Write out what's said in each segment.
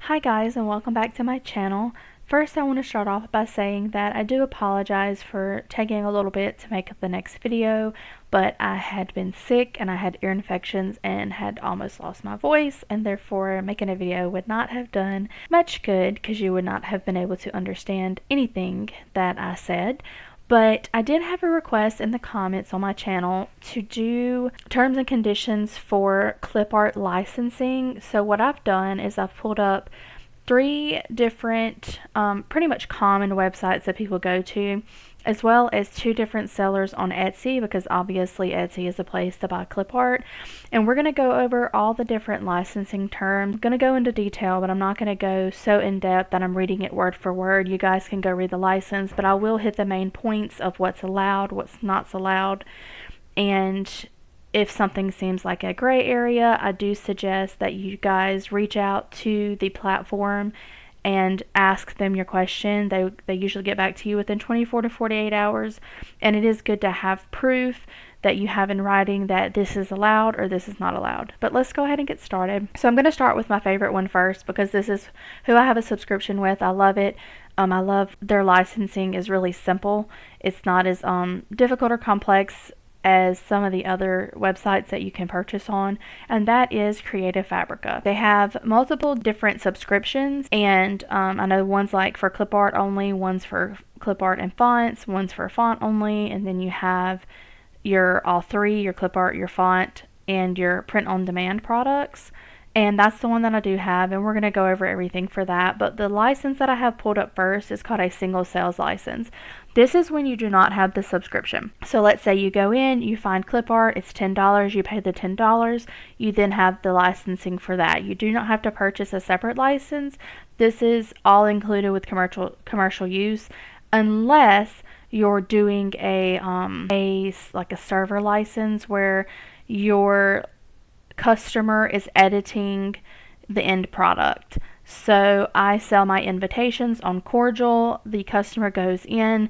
Hi guys, and welcome back to my channel. First, I want to start off by saying that I do apologize for taking a little bit to make the next video, but I had been sick and I had ear infections and had almost lost my voice, and therefore making a video would not have done much good because you would not have been able to understand anything that I said. But I did have a request in the comments on my channel to do terms and conditions for Clipart licensing. So what I've done is I've pulled up 3 different pretty much common websites that people go to, as well as 2 different sellers on Etsy, because obviously Etsy is a place to buy clip art. And we're going to go over all the different licensing terms. I'm going to go into detail, but I'm not going to go so in depth that I'm reading it word for word. You guys can go read the license, but I will hit the main points of what's allowed, what's not allowed, and if something seems like a gray area, I do suggest that you guys reach out to the platform and ask them your question. They usually get back to you within 24 to 48 hours, and it is good to have proof that you have in writing that this is allowed or this is not allowed. But let's go ahead and get started. So I'm going to start with my favorite one first, because this is who I have a subscription with. I love it. I love their licensing is really simple. It's not as difficult or complex as some of the other websites that you can purchase on, and that is Creative Fabrica. They have multiple different subscriptions, and I know one's like for clip art only, one's for clip art and fonts, one's for font only, and then you have your all 3, your clip art, your font, and your print on demand products. And that's the one that I do have, and we're going to go over everything for that. But the license that I have pulled up first is called a single sales license. This is when you do not have the subscription. So let's say you go in, you find clip art, it's $10, you pay the $10, you then have the licensing for that. You do not have to purchase a separate license. This is all included with commercial use, unless you're doing a server license where your customer is editing the end product. So I sell my invitations on Cordial. The customer goes in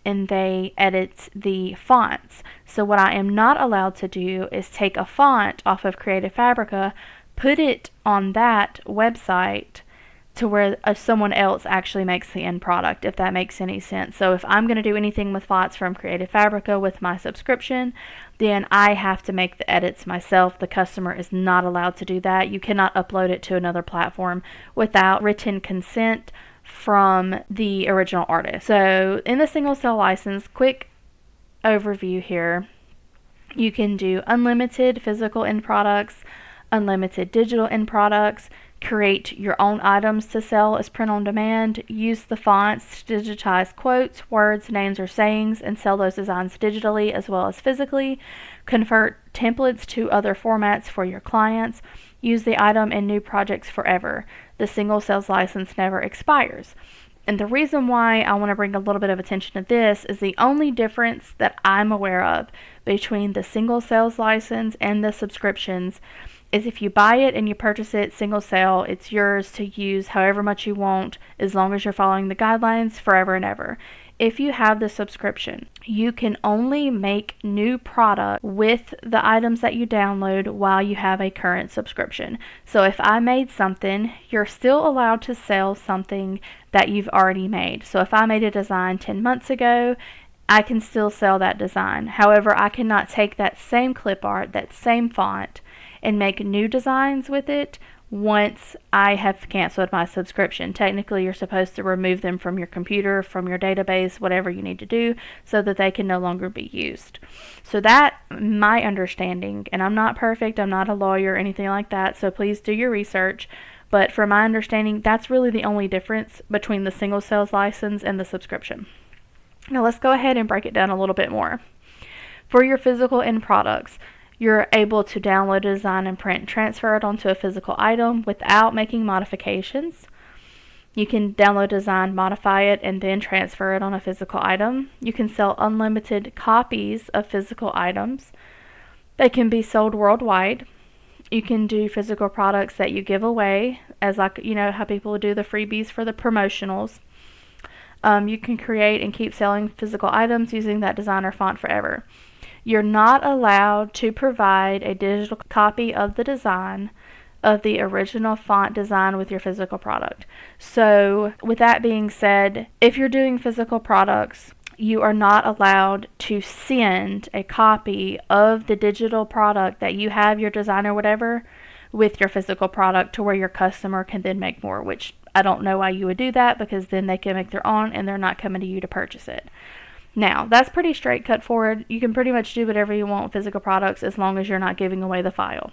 and they edit the fonts. So what I am not allowed to do is take a font off of Creative Fabrica, put it on that website to where someone else actually makes the end product, if that makes any sense. So if I'm going to do anything with fonts from Creative Fabrica with my subscription, then I have to make the edits myself. The customer is not allowed to do that. You cannot upload it to another platform without written consent from the original artist. So in the single sale license, quick overview here, you can do unlimited physical end products, unlimited digital end products, create your own items to sell as print on demand, use the fonts to digitize quotes, words, names, or sayings, and sell those designs digitally as well as physically, convert templates to other formats for your clients, use the item in new projects forever. The single sales license never expires. And the reason why I want to bring a little bit of attention to this is the only difference that I'm aware of between the single sales license and the subscriptions is if you buy it and you purchase it single sale, it's yours to use however much you want as long as you're following the guidelines forever and ever. If you have the subscription, you can only make new product with the items that you download while you have a current subscription. So if I made something, you're still allowed to sell something that you've already made. So if I made a design 10 months ago, I can still sell that design. However, I cannot take that same clip art, that same font, and make new designs with it once I have canceled my subscription. Technically, you're supposed to remove them from your computer, from your database, whatever you need to do, so that they can no longer be used. So that, my understanding, and I'm not perfect, I'm not a lawyer or anything like that, so please do your research, but from my understanding, that's really the only difference between the single sales license and the subscription. Now let's go ahead and break it down a little bit more. For your physical end products, you're able to download a design and print and transfer it onto a physical item without making modifications. You can download a design, modify it, and then transfer it on a physical item. You can sell unlimited copies of physical items. They can be sold worldwide. You can do physical products that you give away, as like, you know, how people do the freebies for the promotionals. You can create and keep selling physical items using that design or font forever. You're not allowed to provide a digital copy of the design of the original font design with your physical product. So with that being said, if you're doing physical products, you are not allowed to send a copy of the digital product that you have, your design or whatever, with your physical product to where your customer can then make more, which I don't know why you would do that, because then they can make their own and they're not coming to you to purchase it. Now, that's pretty straight cut forward. You can pretty much do whatever you want with physical products as long as you're not giving away the file.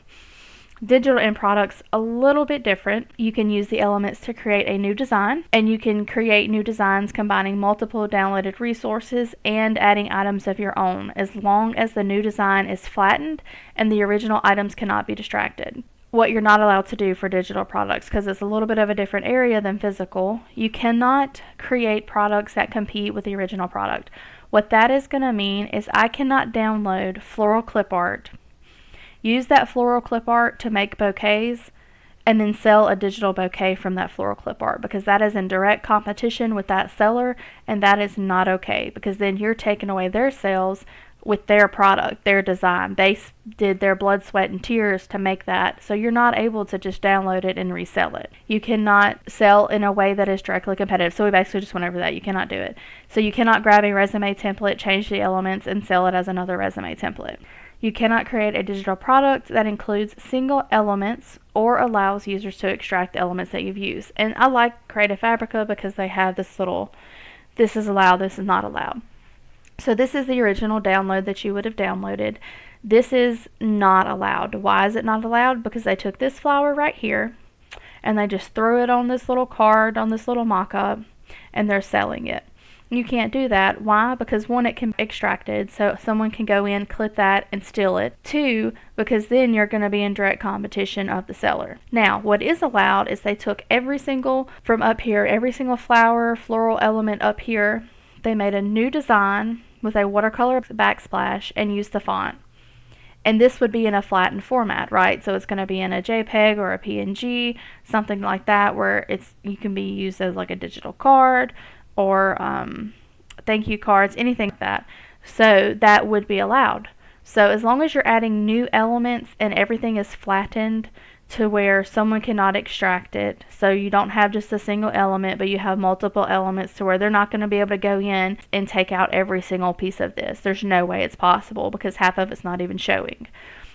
Digital end products, a little bit different. You can use the elements to create a new design, and you can create new designs combining multiple downloaded resources and adding items of your own, as long as the new design is flattened and the original items cannot be distracted. What you're not allowed to do for digital products, because it's a little bit of a different area than physical, you cannot create products that compete with the original product. What that is going to mean is I cannot download floral clip art, use that floral clip art to make bouquets, and then sell a digital bouquet from that floral clip art, because that is in direct competition with that seller, and that is not okay, because then you're taking away their sales with their product, their design. They did their blood, sweat, and tears to make that, so you're not able to just download it and resell it. You cannot sell in a way that is directly competitive. So we basically just went over that. You cannot do it. So you cannot grab a resume template, change the elements, and sell it as another resume template. You cannot create a digital product that includes single elements or allows users to extract the elements that you've used. And I like Creative Fabrica because they have this little, this is allowed, this is not allowed. So this is the original download that you would have downloaded. This is not allowed. Why is it not allowed? Because they took this flower right here and they just threw it on this little card, on this little mock-up, and they're selling it. You can't do that. Why? Because one, it can be extracted, so someone can go in, clip that, and steal it. Two, because then you're going to be in direct competition of the seller. Now, what is allowed is they took every single, from up here, every single flower, floral element up here, they made a new design with a watercolor backsplash and used the font. And this would be in a flattened format, right? So it's going to be in a JPEG or a PNG, something like that, where you can be used as like a digital card or thank you cards, anything like that. So that would be allowed. So as long as you're adding new elements and everything is flattened to where someone cannot extract it, so you don't have just a single element, but you have multiple elements to where they're not going to be able to go in and take out every single piece of this. There's no way it's possible because half of it's not even showing.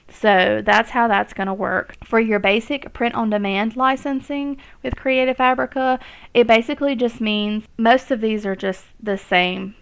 So that's how that's going to work. For your basic print-on-demand licensing with Creative Fabrica, it basically just means most of these are just the same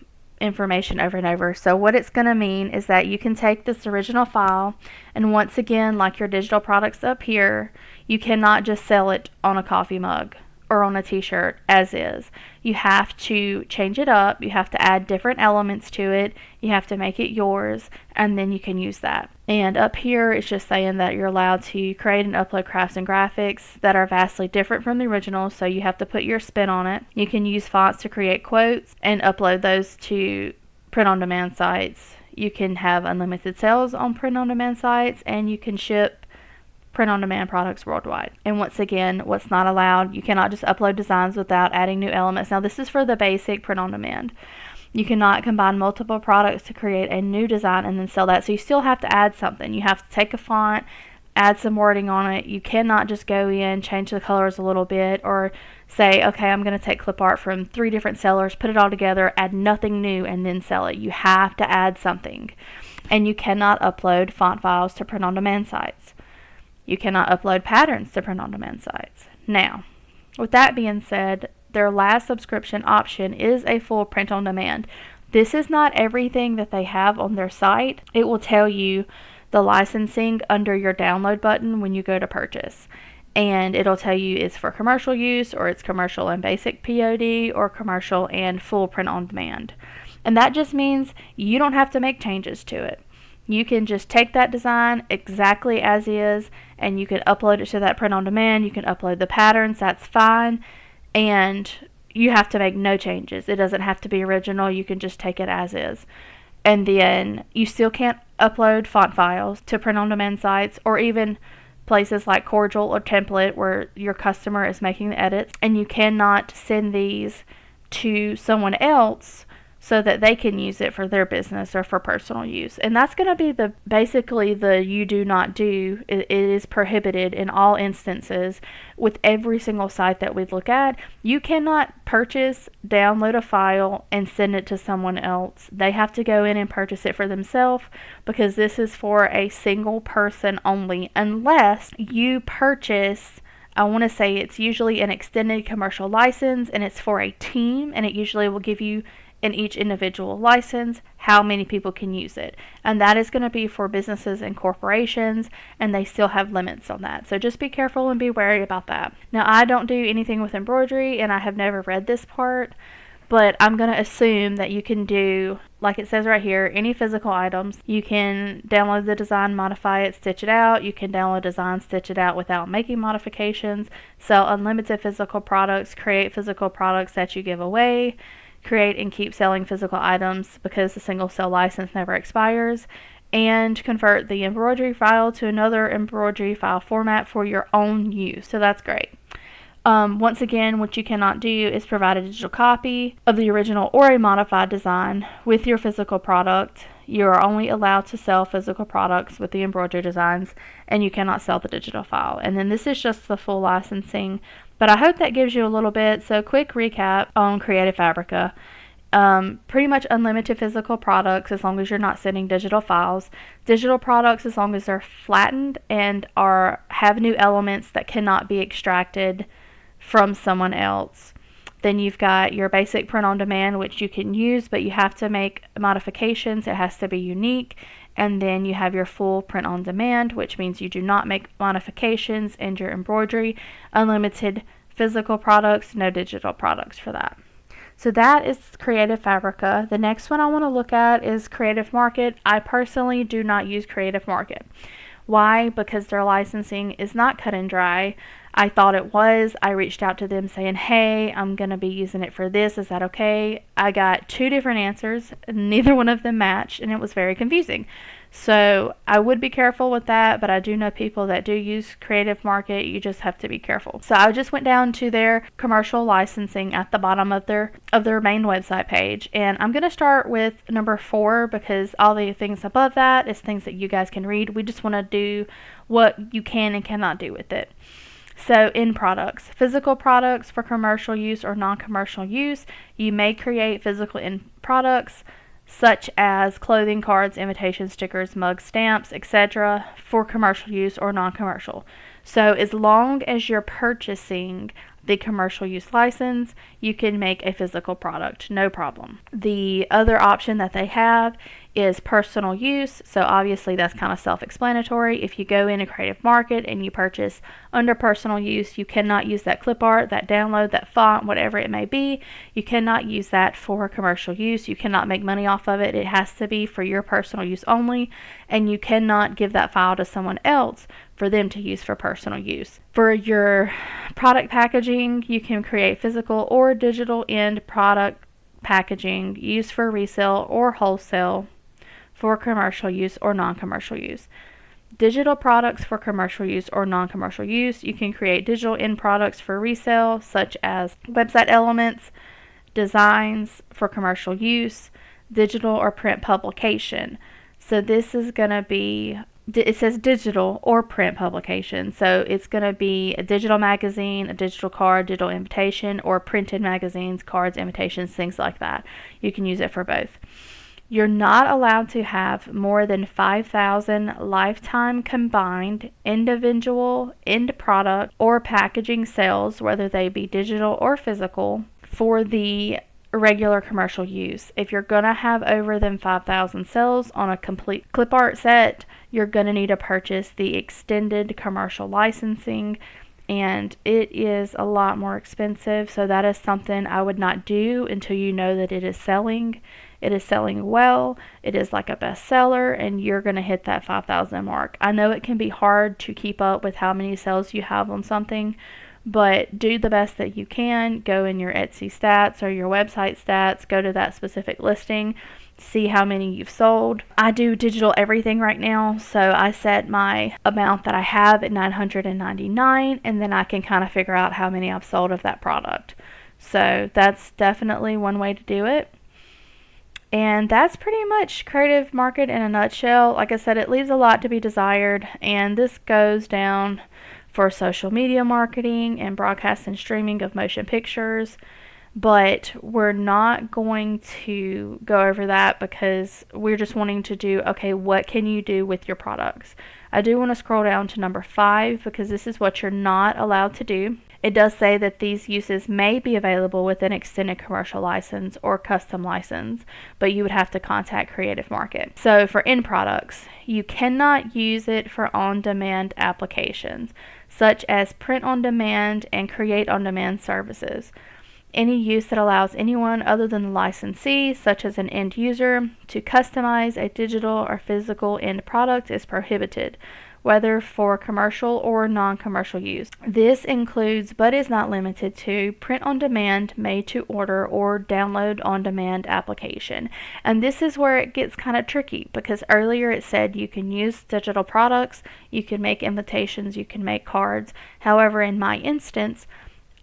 information over and over. So what it's going to mean is that you can take this original file, and once again, like your digital products up here, you cannot just sell it on a coffee mug or on a t-shirt as is. You have to change it up, you have to add different elements to it, you have to make it yours, and then you can use that. And up here it's just saying that you're allowed to create and upload crafts and graphics that are vastly different from the original, so you have to put your spin on it. You can use fonts to create quotes and upload those to print-on-demand sites. You can have unlimited sales on print-on-demand sites, and you can ship print-on-demand products worldwide. And once again, what's not allowed, you cannot just upload designs without adding new elements. Now this is for the basic print-on-demand. You cannot combine multiple products to create a new design and then sell that. So you still have to add something. You have to take a font, add some wording on it. You cannot just go in, change the colors a little bit, or say, okay, I'm going to take clip art from 3 different sellers, put it all together, add nothing new, and then sell it. You have to add something. And you cannot upload font files to print-on-demand sites. You cannot upload patterns to print-on-demand sites. Now, with that being said, their last subscription option is a full print-on-demand. This is not everything that they have on their site. It will tell you the licensing under your download button when you go to purchase. And it'll tell you it's for commercial use, or it's commercial and basic POD, or commercial and full print-on-demand. And that just means you don't have to make changes to it. You can just take that design exactly as is, and you can upload it to that print-on-demand. You can upload the patterns, that's fine, and you have to make no changes. It doesn't have to be original. You can just take it as is. And then you still can't upload font files to print-on-demand sites, or even places like Cordial or Template where your customer is making the edits, and you cannot send these to someone else so that they can use it for their business or for personal use. And that's going to be basically the you do not do. It is prohibited in all instances with every single site that we look at. You cannot purchase, download a file, and send it to someone else. They have to go in and purchase it for themselves, because this is for a single person only, unless you purchase, I want to say it's usually an extended commercial license, and it's for a team, and it usually will give you in each individual license how many people can use it. And that is going to be for businesses and corporations, and they still have limits on that. So just be careful and be wary about that. Now, I don't do anything with embroidery, and I have never read this part, but I'm going to assume that you can do, like it says right here, any physical items. You can download the design, modify it, stitch it out. You can download design, stitch it out without making modifications, sell unlimited physical products, create physical products that you give away, create and keep selling physical items because the single sale license never expires, and convert the embroidery file to another embroidery file format for your own use. So that's great. Once again, what you cannot do is provide a digital copy of the original or a modified design with your physical product. You are only allowed to sell physical products with the embroidery designs, and you cannot sell the digital file. And then this is just the full licensing, but I hope that gives you a little bit. So quick recap on Creative Fabrica. Pretty much unlimited physical products as long as you're not sending digital files. Digital products as long as they're flattened and have new elements that cannot be extracted from someone else. Then you've got your basic print on demand, which you can use, but you have to make modifications. It has to be unique. And then you have your full print on demand, which means you do not make modifications in your embroidery. Unlimited physical products, no digital products for that. So that is Creative Fabrica. The next one I want to look at is Creative Market. I personally do not use Creative Market. Why? Because their licensing is not cut and dry. I thought it was. I reached out to them saying, hey, I'm going to be using it for this. Is that okay? I got 2 different answers. Neither one of them matched, and it was very confusing. So I would be careful with that, but I do know people that do use Creative Market. You just have to be careful. So I just went down to their commercial licensing at the bottom of their main website page, and I'm going to start with number 4 because all the things above that is things that you guys can read. We just want to do what you can and cannot do with it. So end products, physical products for commercial use or non-commercial use. You may create physical end products such as clothing, cards, invitation stickers, mugs, stamps, etc. for commercial use or non-commercial. So as long as you're purchasing the commercial use license, you can make a physical product, no problem. The other option that they have is personal use. So obviously that's kind of self-explanatory. If you go in a Creative Market and you purchase under personal use, you cannot use that clip art, that download, that font, whatever it may be. You cannot use that for commercial use. You cannot make money off of it. It has to be for your personal use only, and you cannot give that file to someone else for them to use for personal use. For your product packaging, you can create physical or digital end product packaging used for resale or wholesale for commercial use or non-commercial use. Digital products for commercial use or non-commercial use. You can create digital end products for resale, such as website elements, designs for commercial use, digital or print publication. So this is going to be, it says digital or print publication. So it's going to be a digital magazine, a digital card, digital invitation, or printed magazines, cards, invitations, things like that. You can use it for both. You're not allowed to have more than 5,000 lifetime combined individual end product or packaging sales, whether they be digital or physical, for the regular commercial use. If you're going to have over than 5,000 sales on a complete clip art set, you're going to need to purchase the extended commercial licensing, and it is a lot more expensive. So that is something I would not do until you know that it is selling. It is selling well, it is like a bestseller, and you're going to hit that 5,000 mark. I know it can be hard to keep up with how many sales you have on something, but do the best that you can. Go in your Etsy stats or your website stats, go to that specific listing, see how many you've sold. I do digital everything right now, so I set my amount that I have at $999, and then I can kind of figure out how many I've sold of that product. So that's definitely one way to do it. And that's pretty much Creative Market in a nutshell. Like I said, it leaves a lot to be desired, and this goes down for social media marketing and broadcast and streaming of motion pictures. But we're not going to go over that because we're just wanting to do, okay, what can you do with your products? I do want to scroll down to number 5 because this is what you're not allowed to do. It does say that these uses may be available with an extended commercial license or custom license, but you would have to contact Creative Market. So for end products, you cannot use it for on-demand applications, such as print on demand and create on demand services. Any use that allows anyone other than the licensee, such as an end user, to customize a digital or physical end product is prohibited, whether for commercial or non-commercial use. This includes, but is not limited to, print on demand, made to order, or download on demand application. And this is where it gets kind of tricky because earlier it said you can use digital products, you can make invitations, you can make cards. However, in my instance,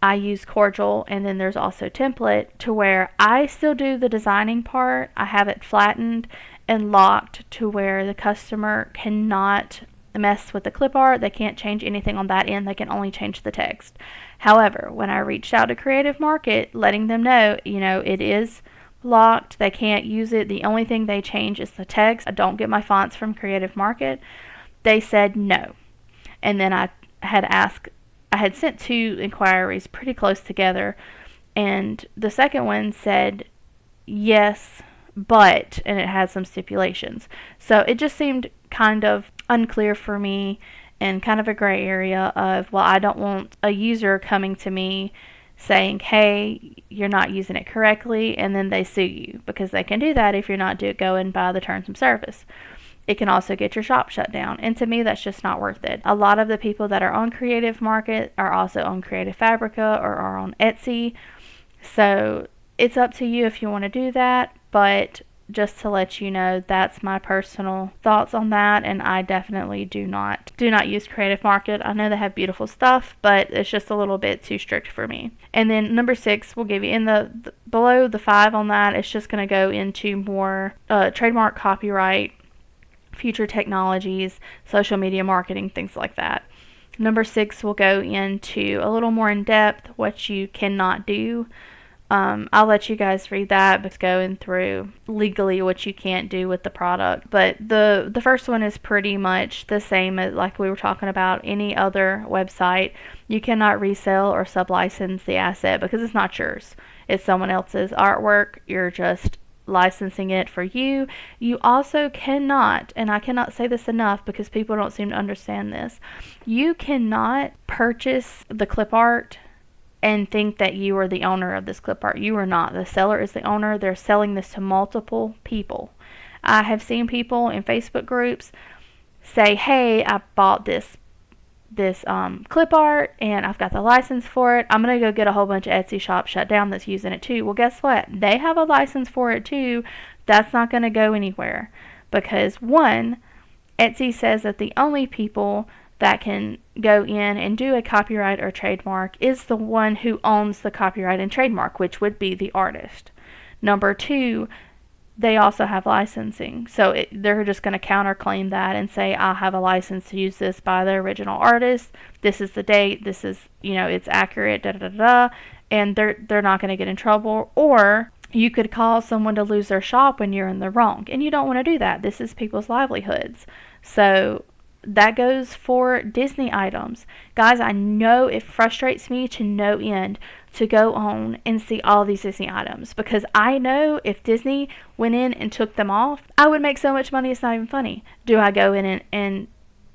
I use Cordial, and then there's also Template, to where I still do the designing part. I have it flattened and locked to where the customer cannot mess with the clip art. They can't change anything on that end. They can only change the text. However, when I reached out to Creative Market, letting them know, it is locked. They can't use it. The only thing they change is the text. I don't get my fonts from Creative Market. They said no. And then I had sent 2 inquiries pretty close together, and the second one said yes, but, and it had some stipulations. So it just seemed kind of unclear for me and kind of a gray area of, well, I don't want a user coming to me saying, hey, you're not using it correctly, and then they sue you, because they can do that if you're not going by the terms of service. It can also get your shop shut down. And to me, that's just not worth it. A lot of the people that are on Creative Market are also on Creative Fabrica or are on Etsy. So it's up to you if you want to do that. But just to let you know, that's my personal thoughts on that. And I definitely do not use Creative Market. I know they have beautiful stuff, but it's just a little bit too strict for me. And then number 6, we'll give you in the below the 5 on that. It's just going to go into more trademark, copyright, future technologies, social media marketing, things like that. Number 6 will go into a little more in depth what you cannot do. I'll let you guys read that, but it's going through legally what you can't do with the product. But the first one is pretty much the same as like we were talking about any other website. You cannot resell or sublicense the asset because it's not yours. It's someone else's artwork. You're just licensing it for you. You also cannot, and I cannot say this enough because people don't seem to understand this, you cannot purchase the clip art and think that you are the owner of this clip art. You are not. The seller is the owner. They're selling this to multiple people. I have seen people in Facebook groups say, hey, I bought this clip art and I've got the license for it. I'm going to go get a whole bunch of Etsy shops shut down that's using it too. Well, guess what? They have a license for it too. That's not going to go anywhere because, one, Etsy says that the only people that can go in and do a copyright or trademark is the one who owns the copyright and trademark, which would be the artist. Number 2, they also have licensing. So they're just going to counterclaim that and say, I have a license to use this by the original artist. This is the date. This is, it's accurate, and they're not going to get in trouble. Or you could cause someone to lose their shop when you're in the wrong. And you don't want to do that. This is people's livelihoods. So that goes for Disney items. Guys, I know it frustrates me to no end to go on and see all these Disney items because I know if Disney went in and took them off, I would make so much money it's not even funny. Do I go in and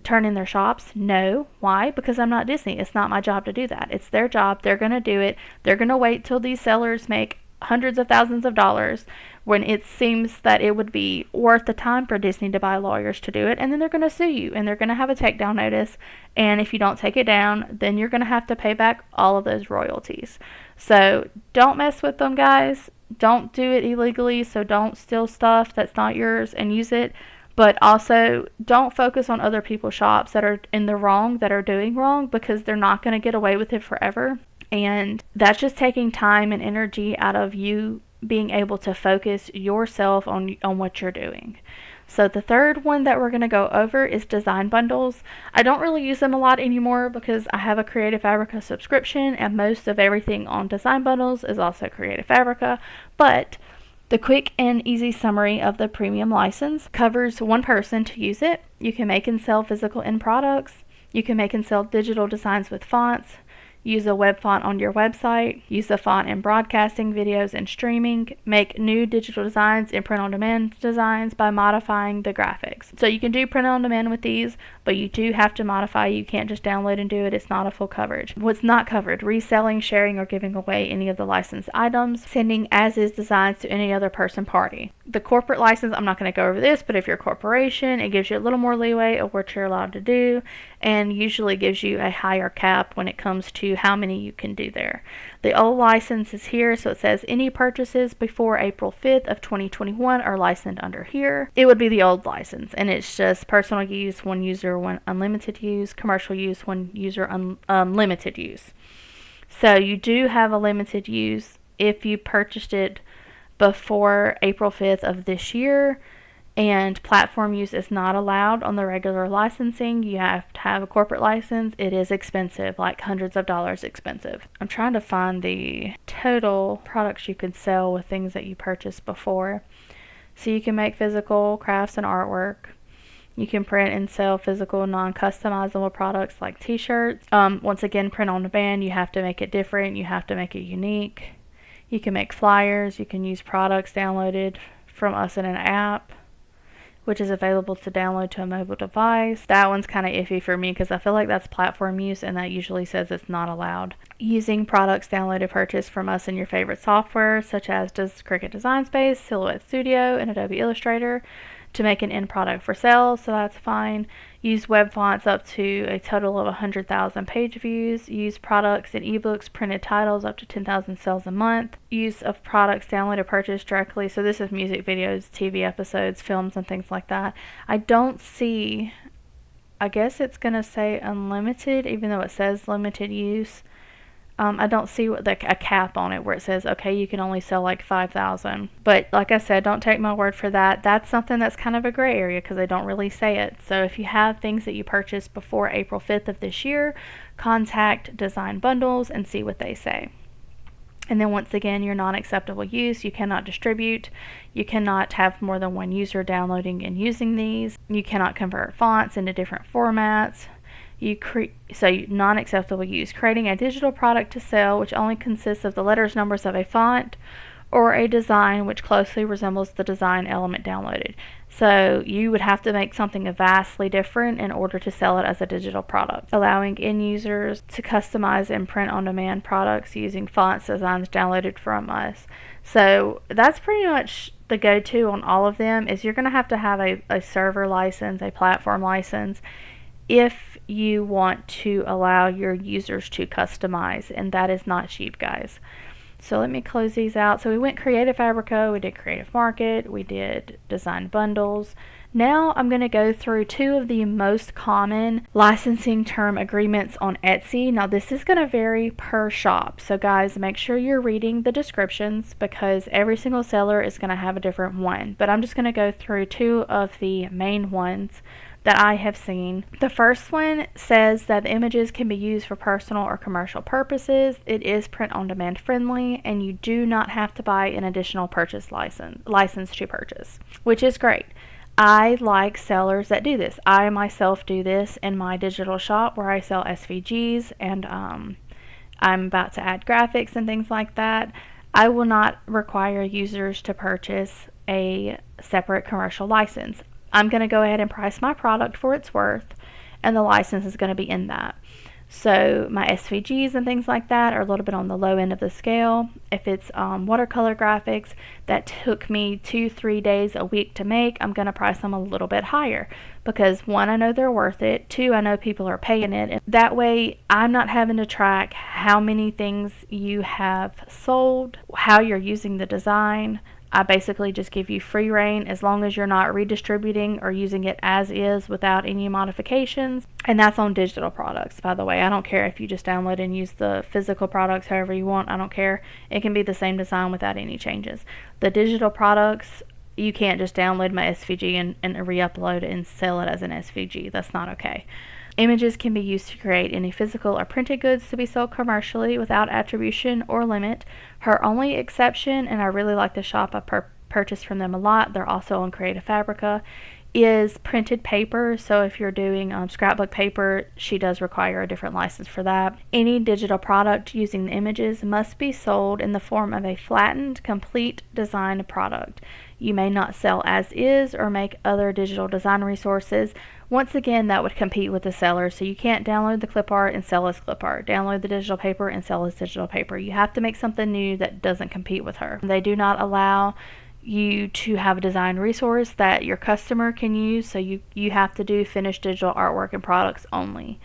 turn in their shops? No. Why? Because I'm not Disney. It's not my job to do that. It's their job. They're going to do it. They're going to wait till these sellers make hundreds of thousands of dollars when it seems that it would be worth the time for Disney to buy lawyers to do it, and then they're going to sue you and they're going to have a takedown notice, and if you don't take it down, then you're going to have to pay back all of those royalties. So don't mess with them, guys. Don't do it illegally, so don't steal stuff that's not yours and use it. But also, don't focus on other people's shops that are in the wrong, that are doing wrong, because they're not going to get away with it forever. And that's just taking time and energy out of you being able to focus yourself on what you're doing. So the third one that we're going to go over is design bundles. I don't really use them a lot anymore because I have a Creative Fabrica subscription, and most of everything on design bundles is also Creative Fabrica. But the quick and easy summary of the premium license covers one person to use it. You can make and sell physical end products. You can make and sell digital designs with fonts. Use a web font on your website, use the font in broadcasting, videos, and streaming, make new digital designs and print-on-demand designs by modifying the graphics. So you can do print-on-demand with these, but you do have to modify. You can't just download and do it. It's not a full coverage. What's not covered: reselling, sharing, or giving away any of the licensed items, sending as-is designs to any other person party. The corporate license, I'm not going to go over this, but if you're a corporation, it gives you a little more leeway of what you're allowed to do, and usually gives you a higher cap when it comes to how many you can do there. The old license is here, so it says any purchases before April 5th of 2021 are licensed under here. It would be the old license, and it's just personal use, one user, one unlimited use, commercial use, one user, unlimited use. So you do have a limited use if you purchased it before April 5th of this year, and platform use is not allowed on the regular licensing. You have to have a corporate license. It is expensive, like hundreds of dollars expensive. I'm trying to find the total products you can sell with things that you purchased before. So you can make physical crafts and artwork. You can print and sell physical non-customizable products like t-shirts. Once again, print on demand, you have to make it different. You have to make it unique. You can make flyers. You can use products downloaded from us in an app, which is available to download to a mobile device. That one's kind of iffy for me because I feel like that's platform use, and that usually says it's not allowed. Using products downloaded purchased from us in your favorite software, such as Cricut Design Space, Silhouette Studio, and Adobe Illustrator, to make an end product for sale, so that's fine. Use web fonts up to a total of 100,000 page views. Use products and ebooks, printed titles up to 10,000 sales a month. Use of products downloaded purchased directly. So this is music videos, TV episodes, films, and things like that. I don't see, I guess it's going to say unlimited, even though it says limited use. I don't see a cap on it where it says, okay, you can only sell like 5,000. But like I said, don't take my word for that. That's something that's kind of a gray area because they don't really say it. So if you have things that you purchased before April 5th of this year, contact Design Bundles and see what they say. And then once again, your non-acceptable use, you cannot distribute. You cannot have more than one user downloading and using these. You cannot convert fonts into different formats. Non-acceptable use, creating a digital product to sell which only consists of the letters, numbers of a font, or a design which closely resembles the design element downloaded. So you would have to make something vastly different in order to sell it as a digital product. Allowing end users to customize and print on demand products using fonts, designs downloaded from us. So that's pretty much the go-to on all of them. Is you're going to have a server license, a platform license, if you want to allow your users to customize, and that is not cheap, guys. So let me close these out. So we went Creative Fabrica, we did Creative Market, we did Design Bundles. Now I'm going to go through two of the most common licensing term agreements on Etsy. Now this is going to vary per shop. So guys, make sure you're reading the descriptions because every single seller is going to have a different one. But I'm just going to go through two of the main ones that I have seen. The first one says that the images can be used for personal or commercial purposes. It is print on demand friendly, and you do not have to buy an additional purchase license to purchase, which is great. I like sellers that do this. I myself do this in my digital shop where I sell SVGs, and I'm about to add graphics and things like that. I will not require users to purchase a separate commercial license. I'm going to go ahead and price my product for its worth, and the license is going to be in that. So my SVGs and things like that are a little bit on the low end of the scale. If it's watercolor graphics that took me 2-3 days a week to make, I'm going to price them a little bit higher because one, I know they're worth it. Two, I know people are paying it. And that way I'm not having to track how many things you have sold, how you're using the design. I basically just give you free reign as long as you're not redistributing or using it as is without any modifications. And that's on digital products, by the way. I don't care if you just download and use the physical products however you want. I don't care. It can be the same design without any changes. The digital products, you can't just download my SVG and re-upload it and sell it as an SVG. That's not okay. Images can be used to create any physical or printed goods to be sold commercially without attribution or limit. Her only exception, and I really like the shop, I purchased from them a lot, they're also on Creative Fabrica, is printed paper. So if you're doing scrapbook paper, she does require a different license for that. Any digital product using the images must be sold in the form of a flattened, complete design product. You may not sell as is or make other digital design resources. Once again, that would compete with the seller, so you can't download the clip art and sell as clip art, download the digital paper and sell as digital paper. You have to make something new that doesn't compete with her. They do not allow you to have a design resource that your customer can use, so you have to do finished digital artwork and products only.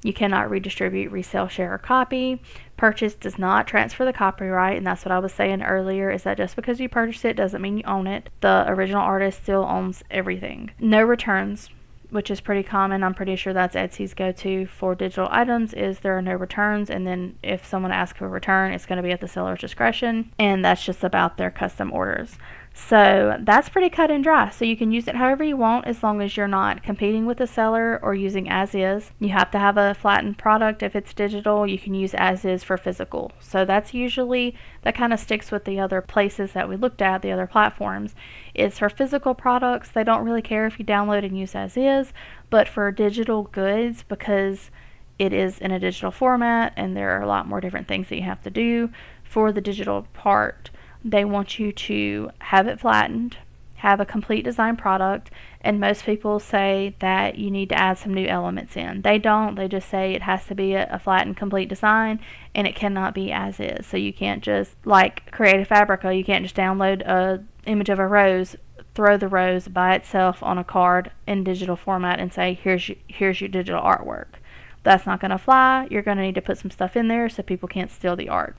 You cannot redistribute, resell, share, or copy. Purchase does not transfer the copyright, and that's what I was saying earlier, is that just because you purchase it doesn't mean you own it. The original artist still owns everything. No returns, which is pretty common. I'm pretty sure that's Etsy's go-to for digital items, is there are no returns, and then if someone asks for a return, it's going to be at the seller's discretion, and that's just about their custom orders. So that's pretty cut and dry. So you can use it however you want as long as you're not competing with the seller or using as is. You have to have a flattened product if it's digital. You can use as is for physical. So that's usually, that kind of sticks with the other places that we looked at, the other platforms. Is for physical products, they don't really care if you download and use as is, but for digital goods, because it is in a digital format and there are a lot more different things that you have to do for the digital part, they want you to have it flattened, have a complete design product, and most people say that you need to add some new elements in. They don't. They just say it has to be a flattened, complete design, and it cannot be as is. So you can't just, like Creative Fabrica, you can't just download an image of a rose, throw the rose by itself on a card in digital format and say, here's your digital artwork. That's not going to fly. You're going to need to put some stuff in there so people can't steal the art.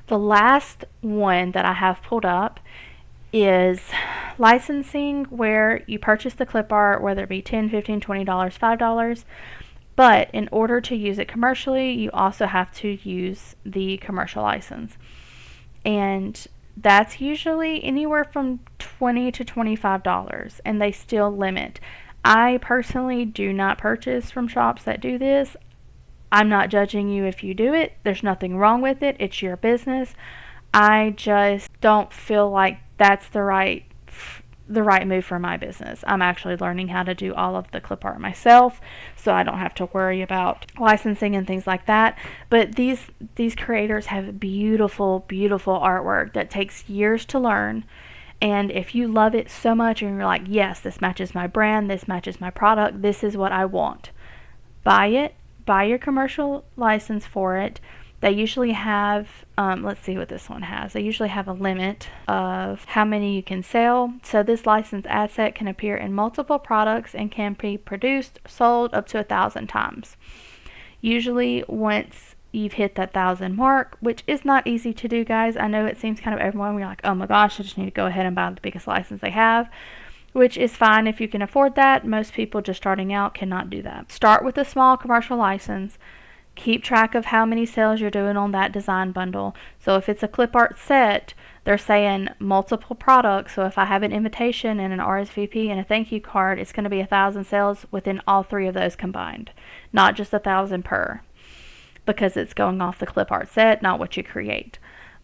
The last one that I have pulled up is licensing, where you purchase the clip art, whether it be $10, $15, $20, $5, but in order to use it commercially, you also have to use the commercial license. And that's usually anywhere from $20 to $25, and they still limit. I personally do not purchase from shops that do this. I'm not judging you if you do it. There's nothing wrong with it. It's your business. I just don't feel like that's the right move for my business. I'm actually learning how to do all of the clip art myself, so I don't have to worry about licensing and things like that. But these creators have beautiful, beautiful artwork that takes years to learn. And if you love it so much and you're like, yes, this matches my brand, this matches my product, this is what I want, buy it. Buy your commercial license for it. They usually have, let's see what this one has. They usually have a limit of how many you can sell. So this licensed ad set can appear in multiple products and can be produced, sold up to 1,000 times. Usually once you've hit that 1,000 mark, which is not easy to do, guys. I know it seems kind of overwhelming. You're like, oh my gosh, I just need to go ahead and buy the biggest license they have, which is fine if you can afford that. Most people just starting out cannot do that. Start with a small commercial license. Keep track of how many sales you're doing on that design bundle. So if it's a clip art set, they're saying multiple products. So if I have an invitation and an RSVP and a thank you card, it's going to be 1,000 sales within all three of those combined, not just 1,000 per, because it's going off the clip art set, not what you create.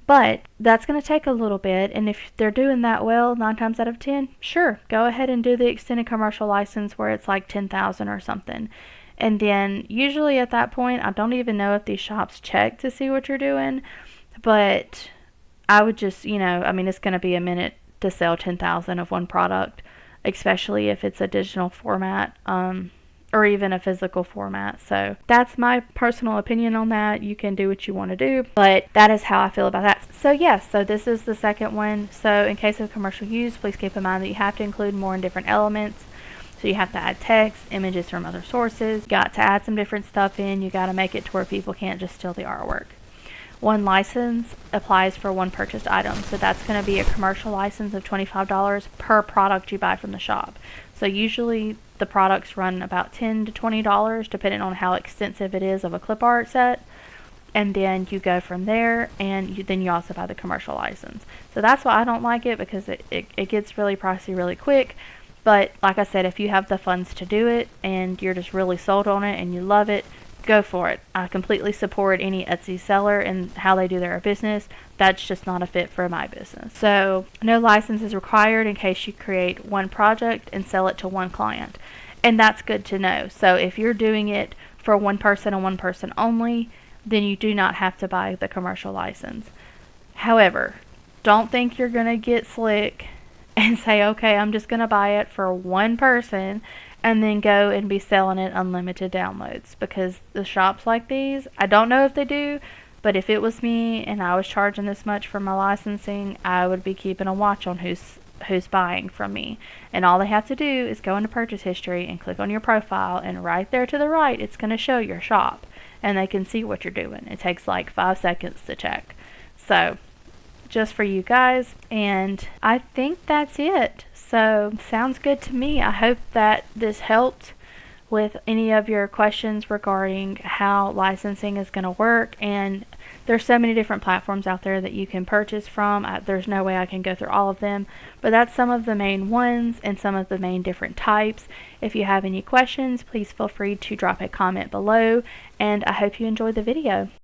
But that's going to take a little bit, and if they're doing that well, 9 times out of 10, sure, go ahead and do the extended commercial license where it's like 10,000 or something. And then usually at that point, I don't even know if these shops check to see what you're doing, but I would just, it's going to be a minute to sell 10,000 of one product, especially if it's a digital format. Or even a physical format. So that's my personal opinion on that. You can do what you want to do, but that is how I feel about that. So yes, so this is the second one. So in case of commercial use, please keep in mind that you have to include more and different elements. So you have to add text, images from other sources. You got to add some different stuff in. You got to make it to where people can't just steal the artwork. one license applies for one purchased item. So that's going to be a commercial license of $25 per product you buy from the shop. So usually the products run about $10 to $20 depending on how extensive it is of a clip art set. And then you go from there, and then you also buy the commercial license. So that's why I don't like it, because it gets really pricey really quick. But like I said, if you have the funds to do it and you're just really sold on it and you love it, go for it. I completely support any Etsy seller and how they do their business. That's just not a fit for my business. So no license is required in case you create one project and sell it to one client. And that's good to know. So if you're doing it for one person and one person only, then you do not have to buy the commercial license. However, don't think you're going to get slick and say, okay, I'm just going to buy it for one person and then go and be selling it unlimited downloads. Because the shops like these, I don't know if they do, but if it was me and I was charging this much for my licensing, I would be keeping a watch on who's buying from me. And all they have to do is go into purchase history and click on your profile, and right there to the right, it's going to show your shop. And they can see what you're doing. It takes like 5 seconds to check. So, just for you guys. And I think that's it. So, sounds good to me. I hope that this helped with any of your questions regarding how licensing is going to work. And there's so many different platforms out there that you can purchase from. There's no way I can go through all of them, but that's some of the main ones and some of the main different types. If you have any questions, please feel free to drop a comment below, and I hope you enjoyed the video.